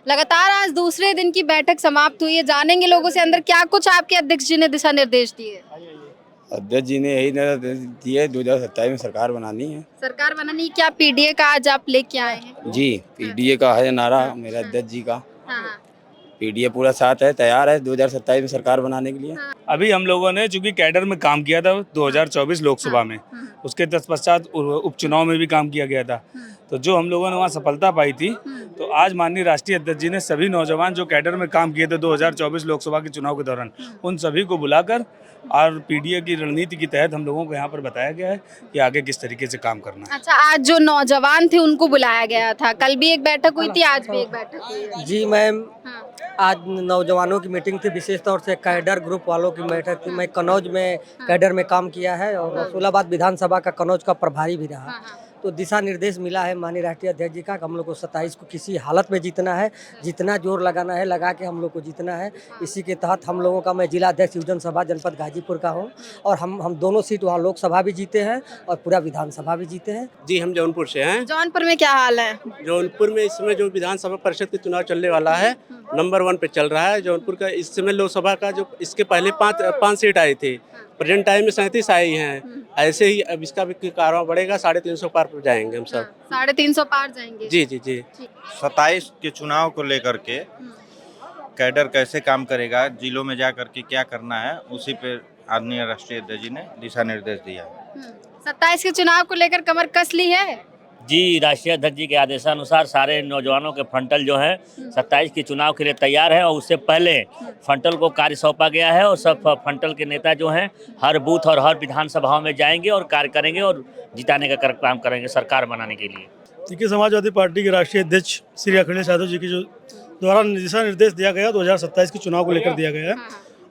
लगातार आज दूसरे दिन की बैठक समाप्त हुई है, जानेंगे लोगों से अंदर क्या कुछ आपके अध्यक्ष जी ने दिशा निर्देश दिए। अध्यक्ष जी ने यही निर्देश दिए 2027 में सरकार बनानी है। सरकार बनानी, क्या पीडीए का आज आप लेके आए हैं? जी, पीडीए का है नारा मेरे अध्यक्ष जी का। हाँ हाँ पीडीए पूरा साथ है, तैयार है 2027 में सरकार बनाने के लिए। अभी हम लोगों ने चूंकि कैडर में काम किया था 2024 लोकसभा में, उसके तत्पश्चात उपचुनाव में भी काम किया गया था, तो जो हम लोगों ने वहाँ सफलता पाई थी, तो आज माननीय राष्ट्रीय अध्यक्ष जी ने सभी नौजवान जो कैडर में काम किए थे 2024 लोकसभा के चुनाव के दौरान, उन सभी को बुलाकर और पीडीए की रणनीति के तहत हम लोगों को यहाँ पर बताया गया है कि आगे किस तरीके से काम करना है। अच्छा, आज जो नौजवान थे उनको बुलाया गया था, कल भी एक बैठक हुई थी, आज भी एक बैठक हुई है। जी मैम, हाँ, आज नौजवानों की मीटिंग थी, विशेष तौर से कैडर ग्रुप वालों की बैठक थी। मैं कन्नौज में कैडर में काम किया है और रसूलाबाद विधानसभा का कन्नौज का प्रभारी भी रहा। हाँ, तो दिशा निर्देश मिला है माननीय राष्ट्रीय अध्यक्ष जी का कि हम लोग को 27 को किसी हालत में जीतना है, जितना जोर लगाना है लगा के हम लोग को जीतना है। इसी के तहत हम लोगों का, मैं जिला अध्यक्ष युवजन सभा जनपद गाजीपुर का हूँ और हम दोनों सीट वहाँ लोकसभा भी जीते हैं और पूरा विधानसभा भी जीते हैं। जी, हम जौनपुर से हैं। जौनपुर में क्या हाल है? जौनपुर में इस समय जो विधानसभा परिषद के चुनाव चलने वाला है, नंबर 1 पे चल रहा है जौनपुर का। इस समय लोकसभा का जो इसके पहले पाँच सीट आई थी, प्रेजेंट टाइम में 37 आई हैं। ऐसे ही अब इसका भी कारवां बढ़ेगा, 350 पार पर जाएंगे हम सब। 350 पार जाएंगे। जी जी जी। 27 के चुनाव को लेकर के कैडर कैसे काम करेगा, जिलों में जा करके क्या करना है, उसी पे आदरणीय राष्ट्रीय अध्यक्ष जी ने दिशा निर्देश दिया है। 27 के चुनाव को लेकर कमर कस ली है। जी, राष्ट्रीय अध्यक्ष जी के आदेशानुसार सारे नौजवानों के फ्रंटल जो है 27 के चुनाव के लिए तैयार है और उससे पहले फ्रंटल को कार्य सौंपा गया है और सब फ्रंटल के नेता जो हैं हर बूथ और हर विधानसभाओं में जाएंगे और कार्य करेंगे और जिताने का काम करेंगे सरकार बनाने के लिए। देखिए, समाजवादी पार्टी के राष्ट्रीय अध्यक्ष श्री अखिलेश यादव जी की जो द्वारा दिशा निर्देश दिया गया 2027 के चुनाव को लेकर दिया गया है,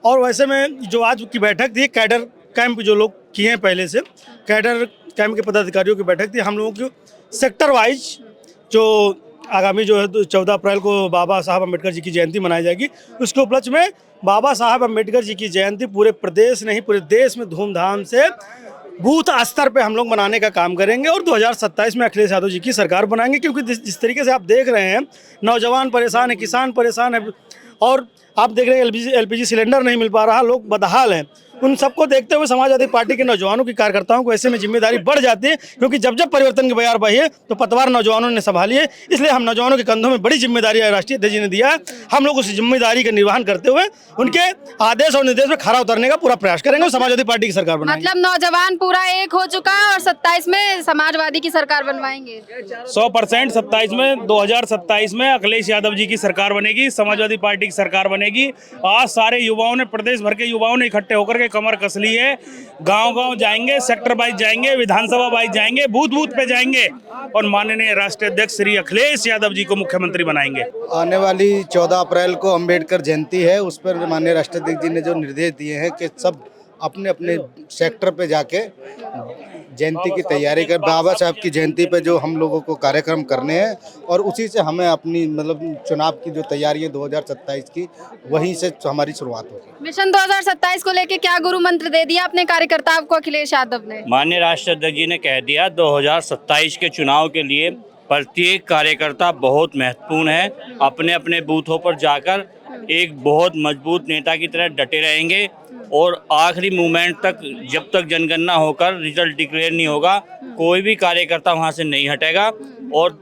और वैसे में जो आज की बैठक थी, कैडर कैंप जो लोग किए हैं पहले से, कैडर कैंप के पदाधिकारियों की बैठक थी। हम लोगों की सेक्टर वाइज जो आगामी जो है 14 अप्रैल को बाबा साहब अम्बेडकर जी की जयंती मनाई जाएगी, उसके उपलक्ष्य में बाबा साहब अम्बेडकर जी की जयंती पूरे प्रदेश नहीं पूरे देश में धूमधाम से बूथ स्तर पे हम लोग मनाने का काम करेंगे और 2027 में अखिलेश यादव जी की सरकार बनाएंगे। क्योंकि जिस तरीके से आप देख रहे हैं, नौजवान परेशान है, किसान परेशान है और आप देख रहे हैं एलपीजी सिलेंडर नहीं मिल पा रहा, लोग बदहाल हैं। उन सबको देखते हुए समाजवादी पार्टी के नौजवानों की कार्यकर्ताओं को ऐसे में जिम्मेदारी बढ़ जाती है, क्योंकि जब परिवर्तन की बयार बही है तो पतवार नौजवानों ने संभाली है। इसलिए हम नौजवानों के कंधों में बड़ी जिम्मेदारी राष्ट्रीय अध्यक्ष जी ने दिया है। हम लोग उस जिम्मेदारी का निर्वहन करते हुए उनके आदेश और निर्देश में खरा उतरने का पूरा प्रयास करेंगे और समाजवादी पार्टी की सरकार बनाएंगे। मतलब नौजवान पूरा एक हो चुका है और 27 में समाजवादी की सरकार बनवाएंगे। 100% 27 में 2027 में अखिलेश यादव जी की सरकार बनेगी, समाजवादी पार्टी की सरकार बनेगी। आज सारे युवाओं ने, प्रदेश भर के युवाओं ने इकट्ठे होकर के कमर कस ली है। गांव-गांव जाएंगे, सेक्टर वाइज जाएंगे, विधानसभा वाइज जाएंगे, बूथ पे जाएंगे और माननीय राष्ट्रीय अध्यक्ष श्री अखिलेश यादव जी को मुख्यमंत्री बनाएंगे। आने वाली 14 अप्रैल को अंबेडकर जयंती है, उस पर माननीय राष्ट्रीय अध्यक्ष जी ने जो निर्देश दिए हैं कि सब अपने अपने सेक्टर पे जाके जयंती की तैयारी कर, बाबा साहब की जयंती पे जो हम लोगों को कार्यक्रम करने हैं और उसी से हमें अपनी मतलब चुनाव की जो तैयारी है 2027 की, वहीं से हमारी शुरुआत होगी। मिशन 2027 को लेके क्या गुरु मंत्र दे दिया अपने कार्यकर्ताओं को अखिलेश यादव ने? माननीय राष्ट्रीय अध्यक्ष जी ने कह दिया 2027 के चुनाव के लिए प्रत्येक कार्यकर्ता बहुत महत्वपूर्ण है। अपने अपने बूथों पर जाकर एक बहुत मजबूत नेता की तरह डटे रहेंगे और आखिरी मोमेंट तक, जब तक जनगणना होकर रिजल्ट डिक्लेयर नहीं होगा, कोई भी कार्यकर्ता वहां से नहीं हटेगा और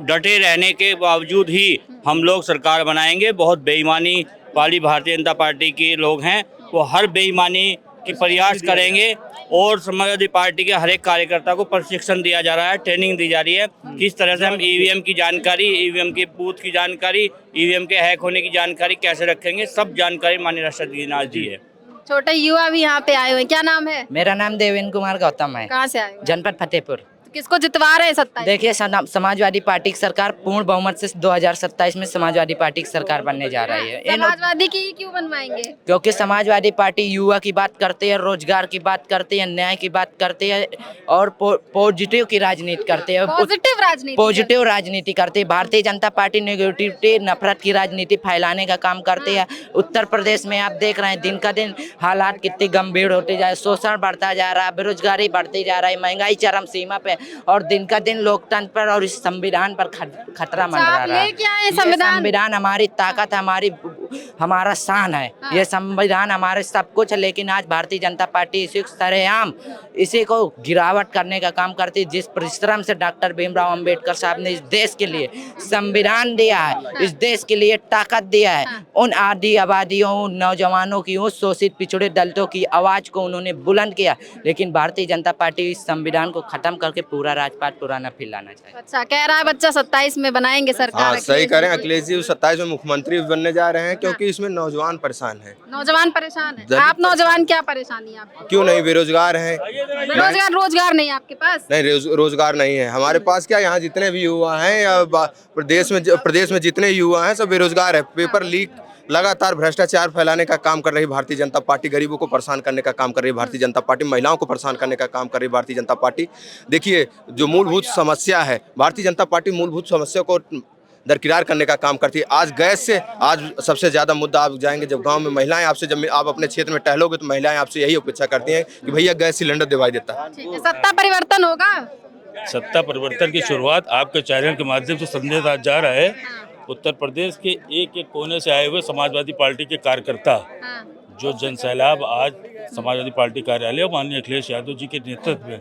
डटे रहने के बावजूद ही हम लोग सरकार बनाएंगे। बहुत बेईमानी वाली भारतीय जनता पार्टी के लोग हैं, वो हर बेईमानी के प्रयास करेंगे और समाजवादी पार्टी के हर एक कार्यकर्ता को प्रशिक्षण दिया जा रहा है, ट्रेनिंग दी जा रही है किस तरह से हम ईवीएम की जानकारी, ईवीएम के बूथ की जानकारी, ईवीएम के हैक होने की जानकारी कैसे रखेंगे, सब जानकारी माननीय राष्ट्रपति जी ने दी है। छोटे युवा भी यहाँ पे आए हुए हैं, क्या नाम है? मेरा नाम देवेंद्र कुमार गौतम है। कहाँ से आए हो? जनपद फतेहपुर। तो किसको जितवा रहे हैं 27? देखिए, समाजवादी पार्टी की सरकार पूर्ण बहुमत से 2027 में समाजवादी पार्टी की सरकार बनने जा रही है। समाजवादी की क्यों बनवाएंगे? क्योंकि समाजवादी पार्टी युवा की बात करती है, रोजगार की बात करती है, न्याय की बात करती है और पॉजिटिव की राजनीति करती है। पॉजिटिव राजनीति करती है। भारतीय जनता पार्टी नेगेटिविटी, नफरत की राजनीति फैलाने का काम करती है। उत्तर प्रदेश में आप देख रहे हैं दिन का दिन हालात कितनी गंभीर होते जा रहे, शोषण बढ़ता जा रहा है, बेरोजगारी बढ़ती जा रही है, महंगाई चरम सीमा पे और दिन का दिन लोकतंत्र पर और इस संविधान पर खतरा मंडरा आप रहा है। लेके आए ये संविधान? संविधान हमारी ताकत, हमारा शान है। ये संविधान हमारे सब कुछ है, लेकिन आज भारतीय जनता पार्टी इसी सरेआम इसी को गिरावट करने का काम करती है। जिस परिश्रम से डॉक्टर भीमराव अंबेडकर साहब ने इस देश के लिए संविधान दिया है, इस देश के लिए ताकत दिया है, उन आदि आबादियों, नौजवानों की, उस शोषित पिछड़े दलितों की आवाज को उन्होंने बुलंद किया। लेकिन भारतीय जनता पार्टी इस संविधान को खत्म करके पूरा राजपाट पुराना फिर लाना चाहिए। अच्छा, कह रहा है बच्चा 27 में बनाएंगे सरकार। हाँ सही अखिलेश कह रहे हैं, जी। अखिलेश जी 27 में मुख्यमंत्री बनने जा रहे हैं, क्योंकि इसमें नौजवान परेशान है। नौजवान परेशान है। दलित आप नौजवान क्या परेशानी है आपको? क्यों नहीं, बेरोजगार हैं। रोजगार नहीं है आपके पास? नहीं, रोजगार नहीं है हमारे पास। क्या यहाँ जितने भी युवा हैं या प्रदेश में जितने युवा हैं सब बेरोजगार है। पेपर लीक, लगातार भ्रष्टाचार फैलाने का काम कर रही भारतीय जनता पार्टी, गरीबों को परेशान करने का काम कर रही भारतीय जनता पार्टी, महिलाओं को परेशान करने का काम कर रही भारतीय जनता पार्टी। देखिए, जो मूलभूत समस्या है, भारतीय जनता पार्टी मूलभूत समस्या को दरकिनार करने का काम करती है। आज गैस से, आज सबसे ज़्यादा मुद्दा आप जाएंगे जब गांव में महिलाएं आपसे, जब आप अपने क्षेत्र में टहलोगे तो महिलाएं आपसे यही अपेक्षा करती हैं कि भैया गैस सिलेंडर दिलवाई देता। ठीक है, सत्ता परिवर्तन होगा? सत्ता परिवर्तन की शुरुआत आपके चैनल के माध्यम से संदेश आज जा रहा है। उत्तर प्रदेश के एक एक कोने से आए हुए समाजवादी पार्टी के कार्यकर्ता, जो जनसैलाब आज समाजवादी पार्टी कार्यालय और माननीय अखिलेश यादव जी के नेतृत्व में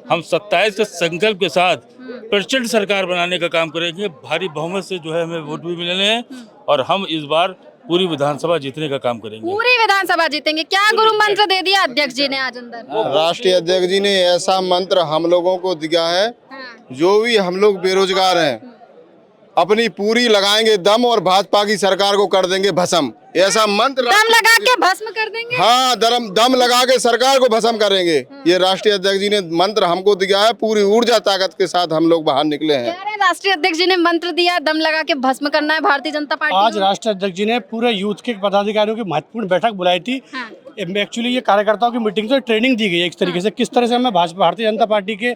हम 27 के संकल्प के साथ प्रचंड सरकार बनाने का काम करेंगे। भारी बहुमत से जो है हमें वोट भी मिलने हैं और हम इस बार पूरी विधानसभा जीतने का काम करेंगे। पूरी विधानसभा जीतेंगे। क्या गुरु मंत्र दे दिया अध्यक्ष जी ने आज अंदर? राष्ट्रीय अध्यक्ष जी ने ऐसा मंत्र हम लोगों को दिया है, जो भी हम लोग बेरोजगार हैं अपनी पूरी लगाएंगे दम और भाजपा की सरकार को कर देंगे भस्म। ऐसा मंत्र दम लगा के भस्म कर देंगे। हाँ, दम लगा के सरकार को भस्म करेंगे। ये राष्ट्रीय अध्यक्ष जी ने मंत्र हमको दिया है, पूरी ऊर्जा ताकत के साथ हम लोग बाहर निकले हैं। कह रहे हैं राष्ट्रीय अध्यक्ष जी ने मंत्र दिया, दम लगा के भस्म करना है भारतीय जनता पार्टी। आज राष्ट्रीय अध्यक्ष जी ने पूरे यूथ के पदाधिकारियों की महत्वपूर्ण बैठक बुलाई थी। एक्चुअली ये कार्यकर्ताओं की मीटिंग से ट्रेनिंग दी गई है एक तरीके से, किस तरह से हमें भारतीय जनता पार्टी के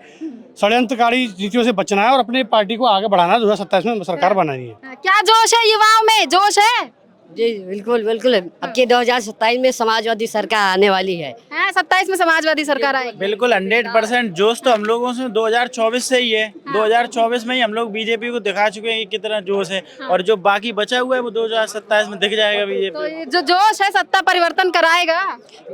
षड्यंत्रकारी नीतियों से बचना है और अपनी पार्टी को आगे बढ़ाना है। 2027 में सरकार बनानी है। क्या जोश है युवाओं में? जोश है जी, बिल्कुल बिल्कुल। अब की 2027 में समाजवादी सरकार आने वाली है। 27 में समाजवादी सरकार आएगी। बिल्कुल 100% जोश तो हम लोगों से 2024 से ही है। 2024 में ही हम लोग बीजेपी को दिखा चुके हैं कि कितना जोश है, और जो बाकी बचा हुआ है वो 2027 में दिख जाएगा बीजेपी। तो ये जो जोश है सत्ता परिवर्तन कराएगा।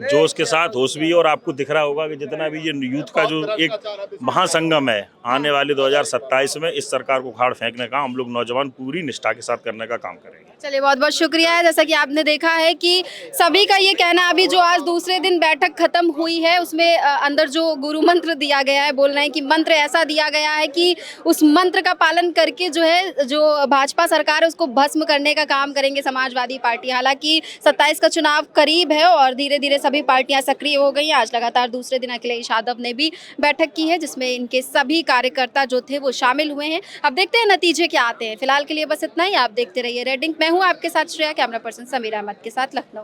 जोश के साथ होश भी, और आपको दिख रहा होगा कि जितना भी ये यूथ का जो एक महासंगम है, आने वाले 2027 में इस सरकार को उखाड़ फेंकने का हम लोग नौजवान पूरी निष्ठा के साथ करने का काम करेंगे। चलिए, बहुत बहुत शुक्रिया है। जैसा कि आपने देखा है कि सभी का ये कहना, अभी जो आज दूसरे दिन बैठक खत्म हुई है उसमें अंदर जो गुरु मंत्र दिया गया है, बोल रहे हैं कि मंत्र ऐसा दिया गया है कि उस मंत्र का पालन करके जो है जो भाजपा सरकार है उसको भस्म करने का काम करेंगे समाजवादी पार्टी। हालांकि 27 का चुनाव करीब है और धीरे धीरे सभी पार्टियां सक्रिय हो गई हैं। आज लगातार दूसरे दिन अखिलेश यादव ने भी बैठक की है जिसमें इनके सभी कार्यकर्ता जो थे वो शामिल हुए हैं। अब देखते हैं नतीजे क्या आते हैं। फिलहाल के लिए बस इतना ही। आप देखते रहिए रेड इंक। मैं हूँ आपके साथ श्रेया, कैमरा पर्सन समीर अहमद के साथ लखनऊ।